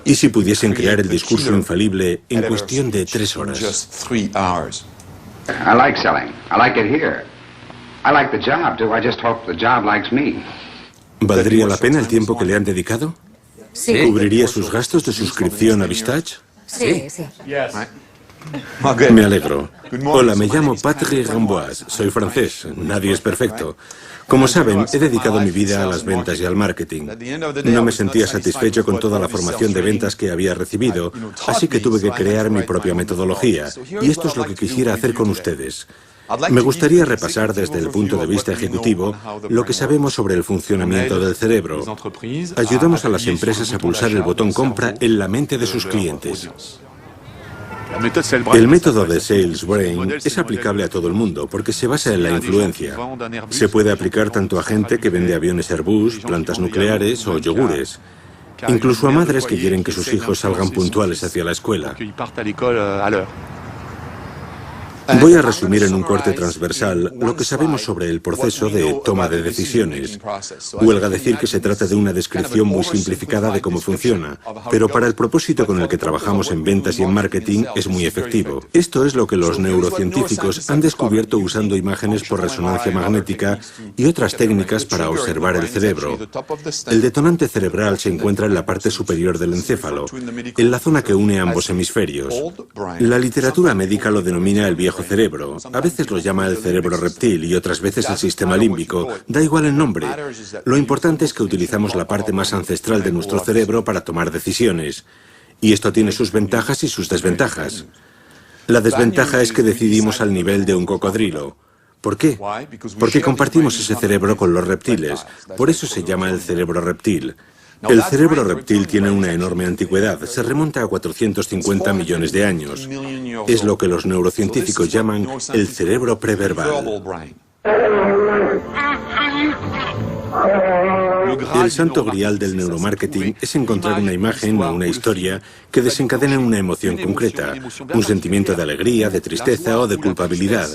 ¿Y si pudiesen crear el discurso infalible en cuestión de 3 horas? I like selling. I like it here. I like the job, too. I just hope the job likes me. ¿Valdría la pena el tiempo que le han dedicado? Sí. ¿Cubriría sus gastos de suscripción a Vistage? Sí. Me alegro. Hola, me llamo Patrick Ramboise. Soy francés. Nadie es perfecto. Como saben, he dedicado mi vida a las ventas y al marketing. No me sentía satisfecho con toda la formación de ventas que había recibido, así que tuve que crear mi propia metodología. Y esto es lo que quisiera hacer con ustedes. Me gustaría repasar desde el punto de vista ejecutivo lo que sabemos sobre el funcionamiento del cerebro. Ayudamos a las empresas a pulsar el botón compra en la mente de sus clientes. El método de Sales Brain es aplicable a todo el mundo porque se basa en la influencia. Se puede aplicar tanto a gente que vende aviones Airbus, plantas nucleares o yogures, incluso a madres que quieren que sus hijos salgan puntuales hacia la escuela. Voy a resumir en un corte transversal lo que sabemos sobre el proceso de toma de decisiones. Huelga decir que se trata de una descripción muy simplificada de cómo funciona, pero para el propósito con el que trabajamos en ventas y en marketing es muy efectivo. Esto es lo que los neurocientíficos han descubierto usando imágenes por resonancia magnética y otras técnicas para observar el cerebro. El detonante cerebral se encuentra en la parte superior del encéfalo, en la zona que une ambos hemisferios. La literatura médica lo denomina el viejo cerebro. A veces lo llama el cerebro reptil y otras veces el sistema límbico. Da igual el nombre. Lo importante es que utilizamos la parte más ancestral de nuestro cerebro para tomar decisiones. Y esto tiene sus ventajas y sus desventajas. La desventaja es que decidimos al nivel de un cocodrilo. ¿Por qué? Porque compartimos ese cerebro con los reptiles. Por eso se llama el cerebro reptil. El cerebro reptil tiene una enorme antigüedad, se remonta a 450 millones de años. Es lo que los neurocientíficos llaman el cerebro preverbal. El santo grial del neuromarketing es encontrar una imagen o una historia que desencadene una emoción concreta, un sentimiento de alegría, de tristeza o de culpabilidad,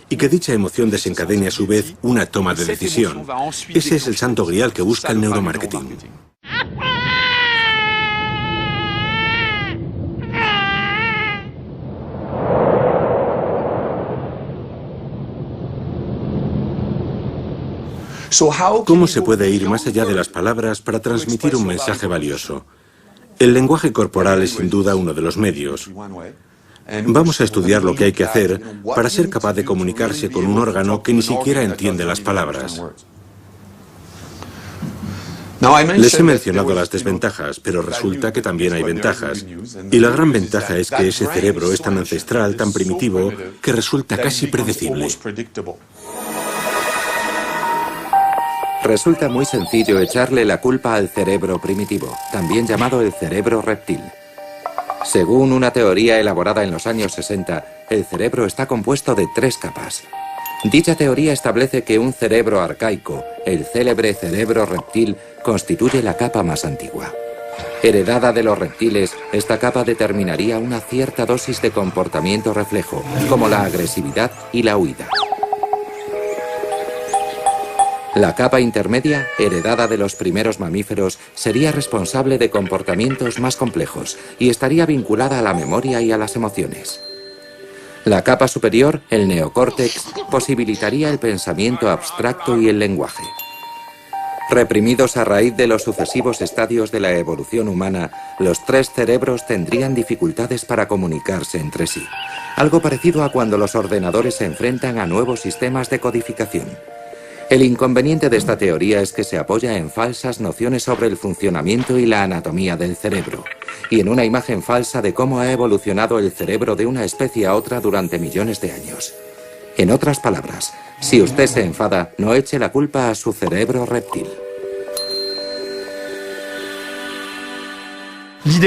y que dicha emoción desencadene a su vez una toma de decisión. Ese es el santo grial que busca el neuromarketing. ¿Cómo se puede ir más allá de las palabras para transmitir un mensaje valioso? El lenguaje corporal es sin duda uno de los medios. Vamos a estudiar lo que hay que hacer para ser capaz de comunicarse con un órgano que ni siquiera entiende las palabras. Les he mencionado las desventajas, pero resulta que también hay ventajas. Y la gran ventaja es que ese cerebro es tan ancestral, tan primitivo, que resulta casi predecible. Resulta muy sencillo echarle la culpa al cerebro primitivo, también llamado el cerebro reptil. Según una teoría elaborada en los años 60, el cerebro está compuesto de 3 capas. Dicha teoría establece que un cerebro arcaico, el célebre cerebro reptil, constituye la capa más antigua. Heredada de los reptiles, esta capa determinaría una cierta dosis de comportamiento reflejo, como la agresividad y la huida. La capa intermedia, heredada de los primeros mamíferos, sería responsable de comportamientos más complejos y estaría vinculada a la memoria y a las emociones. La capa superior, el neocórtex, posibilitaría el pensamiento abstracto y el lenguaje. Reprimidos a raíz de los sucesivos estadios de la evolución humana, los 3 cerebros tendrían dificultades para comunicarse entre sí. Algo parecido a cuando los ordenadores se enfrentan a nuevos sistemas de codificación. El inconveniente de esta teoría es que se apoya en falsas nociones sobre el funcionamiento y la anatomía del cerebro, y en una imagen falsa de cómo ha evolucionado el cerebro de una especie a otra durante millones de años. En otras palabras, si usted se enfada, no eche la culpa a su cerebro reptil.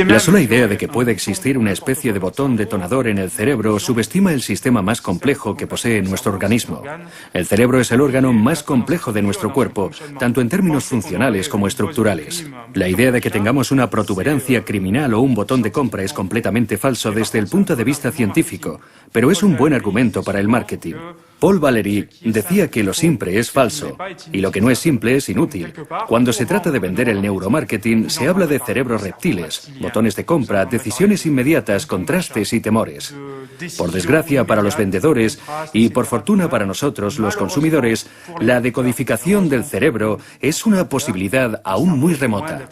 La sola idea de que puede existir una especie de botón detonador en el cerebro subestima el sistema más complejo que posee nuestro organismo. El cerebro es el órgano más complejo de nuestro cuerpo, tanto en términos funcionales como estructurales. La idea de que tengamos una protuberancia criminal o un botón de compra es completamente falso desde el punto de vista científico, pero es un buen argumento para el marketing. Paul Valéry decía que lo simple es falso y lo que no es simple es inútil. Cuando se trata de vender el neuromarketing, se habla de cerebros reptiles, botones de compra, decisiones inmediatas, contrastes y temores. Por desgracia para los vendedores y por fortuna para nosotros, los consumidores, la decodificación del cerebro es una posibilidad aún muy remota.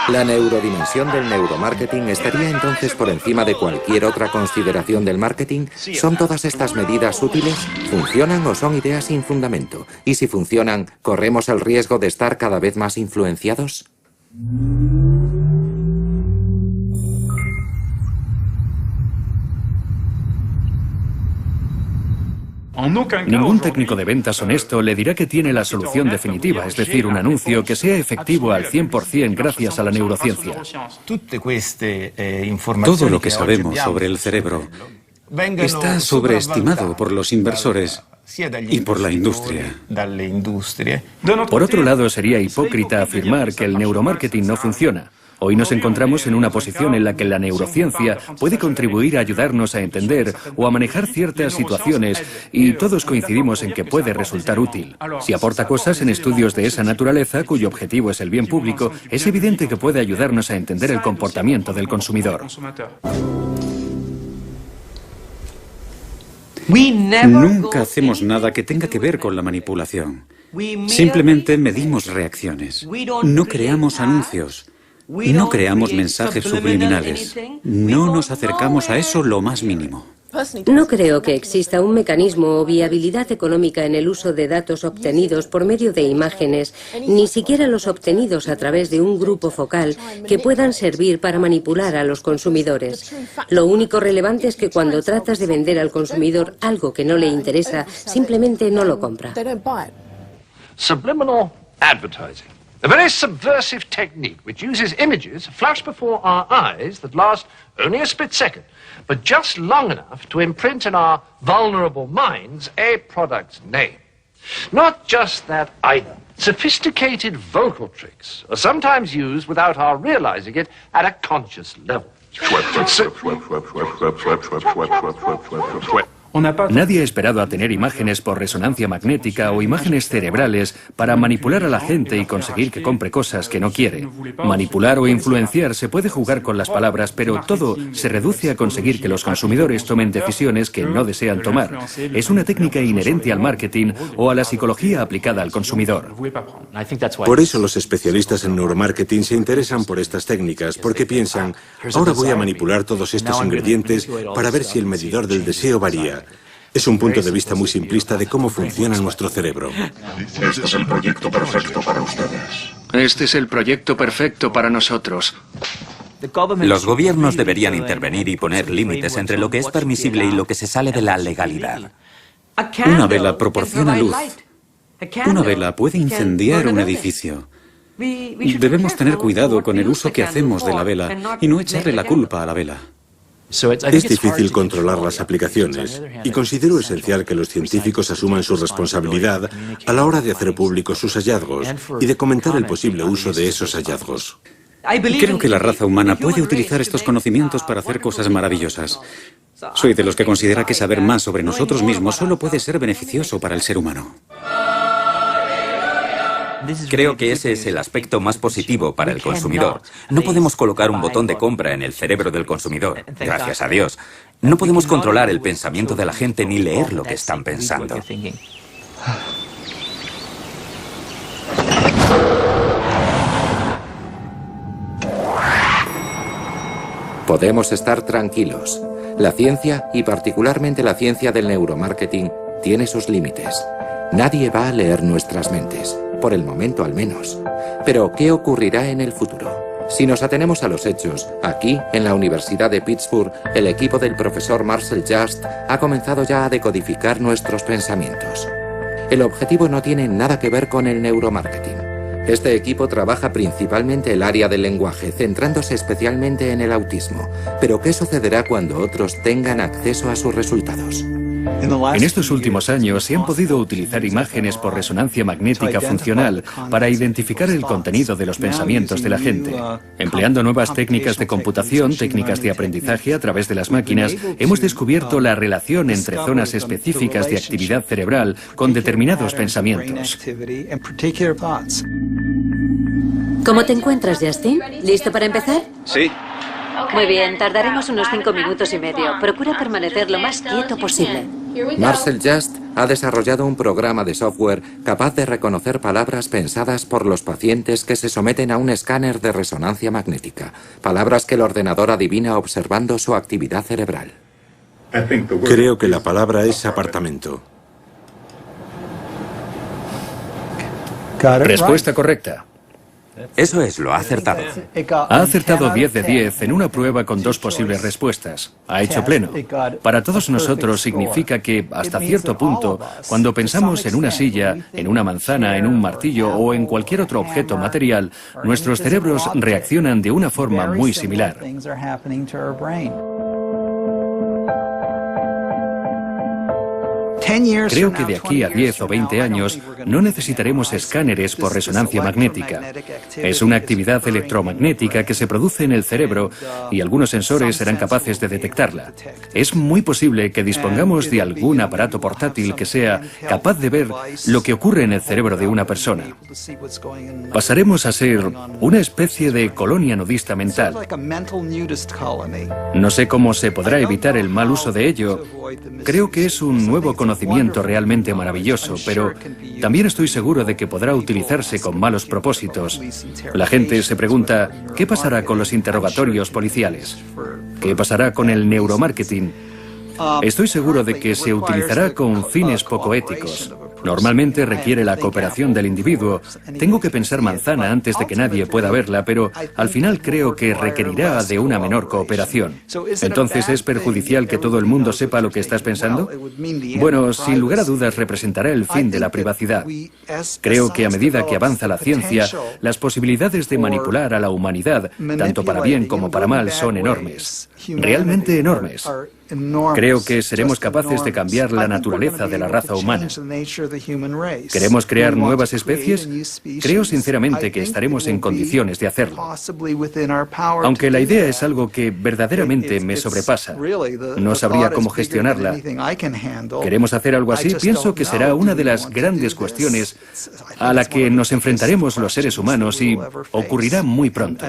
La neurodimensión del neuromarketing estaría entonces por encima de cualquier otra consideración del marketing. ¿Son todas estas medidas útiles? ¿Funcionan o son ideas sin fundamento? Y si funcionan, ¿corremos el riesgo de estar cada vez más influenciados? Ningún técnico de ventas honesto le dirá que tiene la solución definitiva, es decir, un anuncio que sea efectivo al 100% gracias a la neurociencia. Todo lo que sabemos sobre el cerebro está sobreestimado por los inversores y por la industria. Por otro lado, sería hipócrita afirmar que el neuromarketing no funciona. Hoy nos encontramos en una posición en la que la neurociencia puede contribuir a ayudarnos a entender o a manejar ciertas situaciones y todos coincidimos en que puede resultar útil. Si aporta cosas en estudios de esa naturaleza cuyo objetivo es el bien público, es evidente que puede ayudarnos a entender el comportamiento del consumidor. Nunca hacemos nada que tenga que ver con la manipulación. Simplemente medimos reacciones. No creamos anuncios. No creamos mensajes subliminales. No nos acercamos a eso lo más mínimo. No creo que exista un mecanismo o viabilidad económica en el uso de datos obtenidos por medio de imágenes, ni siquiera los obtenidos a través de un grupo focal, que puedan servir para manipular a los consumidores. Lo único relevante es que cuando tratas de vender al consumidor algo que no le interesa, simplemente no lo compra. Subliminal advertising. A very subversive technique which uses images flash before our eyes that last only a split second, but just long enough to imprint in our vulnerable minds a product's name. Not just that either. Sophisticated vocal tricks are sometimes used without our realizing it at a conscious level. Nadie ha esperado a tener imágenes por resonancia magnética o imágenes cerebrales para manipular a la gente y conseguir que compre cosas que no quiere. Manipular o influenciar se puede jugar con las palabras, pero todo se reduce a conseguir que los consumidores tomen decisiones que no desean tomar. Es una técnica inherente al marketing o a la psicología aplicada al consumidor. Por eso los especialistas en neuromarketing se interesan por estas técnicas, porque piensan, ahora voy a manipular todos estos ingredientes para ver si el medidor del deseo varía. Es un punto de vista muy simplista de cómo funciona nuestro cerebro. Este es el proyecto perfecto para ustedes. Este es el proyecto perfecto para nosotros. Los gobiernos deberían intervenir y poner límites entre lo que es permisible y lo que se sale de la legalidad. Una vela proporciona luz. Una vela puede incendiar un edificio. Debemos tener cuidado con el uso que hacemos de la vela y no echarle la culpa a la vela. Es difícil controlar las aplicaciones y considero esencial que los científicos asuman su responsabilidad a la hora de hacer públicos sus hallazgos y de comentar el posible uso de esos hallazgos. Creo que la raza humana puede utilizar estos conocimientos para hacer cosas maravillosas. Soy de los que considera que saber más sobre nosotros mismos solo puede ser beneficioso para el ser humano. Creo que ese es el aspecto más positivo para el consumidor. No podemos colocar un botón de compra en el cerebro del consumidor, gracias a Dios. No podemos controlar el pensamiento de la gente ni leer lo que están pensando. Podemos estar tranquilos. La ciencia, y particularmente la ciencia del neuromarketing, tiene sus límites. Nadie va a leer nuestras mentes, por el momento al menos. Pero, ¿qué ocurrirá en el futuro? Si nos atenemos a los hechos, aquí, en la Universidad de Pittsburgh, el equipo del profesor Marcel Just ha comenzado ya a decodificar nuestros pensamientos. El objetivo no tiene nada que ver con el neuromarketing. Este equipo trabaja principalmente el área del lenguaje, centrándose especialmente en el autismo. Pero, ¿qué sucederá cuando otros tengan acceso a sus resultados? En estos últimos años se han podido utilizar imágenes por resonancia magnética funcional para identificar el contenido de los pensamientos de la gente. Empleando nuevas técnicas de computación, técnicas de aprendizaje a través de las máquinas, hemos descubierto la relación entre zonas específicas de actividad cerebral con determinados pensamientos. ¿Cómo te encuentras, Justin? ¿Listo para empezar? Sí. Muy bien, tardaremos unos 5 minutos y medio. Procura permanecer lo más quieto posible. Marcel Just ha desarrollado un programa de software capaz de reconocer palabras pensadas por los pacientes que se someten a un escáner de resonancia magnética. Palabras que el ordenador adivina observando su actividad cerebral. Creo que la palabra es apartamento. Respuesta correcta. Eso es, lo ha acertado. Ha acertado 10 de 10 en una prueba con 2 posibles respuestas. Ha hecho pleno. Para todos nosotros significa que, hasta cierto punto, cuando pensamos en una silla, en una manzana, en un martillo o en cualquier otro objeto material, nuestros cerebros reaccionan de una forma muy similar. Creo que de aquí a 10 o 20 años no necesitaremos escáneres por resonancia magnética. Es una actividad electromagnética que se produce en el cerebro y algunos sensores serán capaces de detectarla. Es muy posible que dispongamos de algún aparato portátil que sea capaz de ver lo que ocurre en el cerebro de una persona. Pasaremos a ser una especie de colonia nudista mental. No sé cómo se podrá evitar el mal uso de ello. Creo que es un nuevo conocimiento realmente maravilloso, pero también estoy seguro de que podrá utilizarse con malos propósitos. La gente se pregunta, ¿qué pasará con los interrogatorios policiales? ¿Qué pasará con el neuromarketing? Estoy seguro de que se utilizará con fines poco éticos. Normalmente requiere la cooperación del individuo. Tengo que pensar manzana antes de que nadie pueda verla, pero al final creo que requerirá de una menor cooperación. Entonces, ¿es perjudicial que todo el mundo sepa lo que estás pensando? Bueno, sin lugar a dudas representará el fin de la privacidad. Creo que a medida que avanza la ciencia, las posibilidades de manipular a la humanidad, tanto para bien como para mal, son enormes. Realmente enormes. Creo que seremos capaces de cambiar la naturaleza de la raza humana. ¿Queremos crear nuevas especies? Creo sinceramente que estaremos en condiciones de hacerlo. Aunque la idea es algo que verdaderamente me sobrepasa. No sabría cómo gestionarla. ¿Queremos hacer algo así? Pienso que será una de las grandes cuestiones a la que nos enfrentaremos los seres humanos y ocurrirá muy pronto.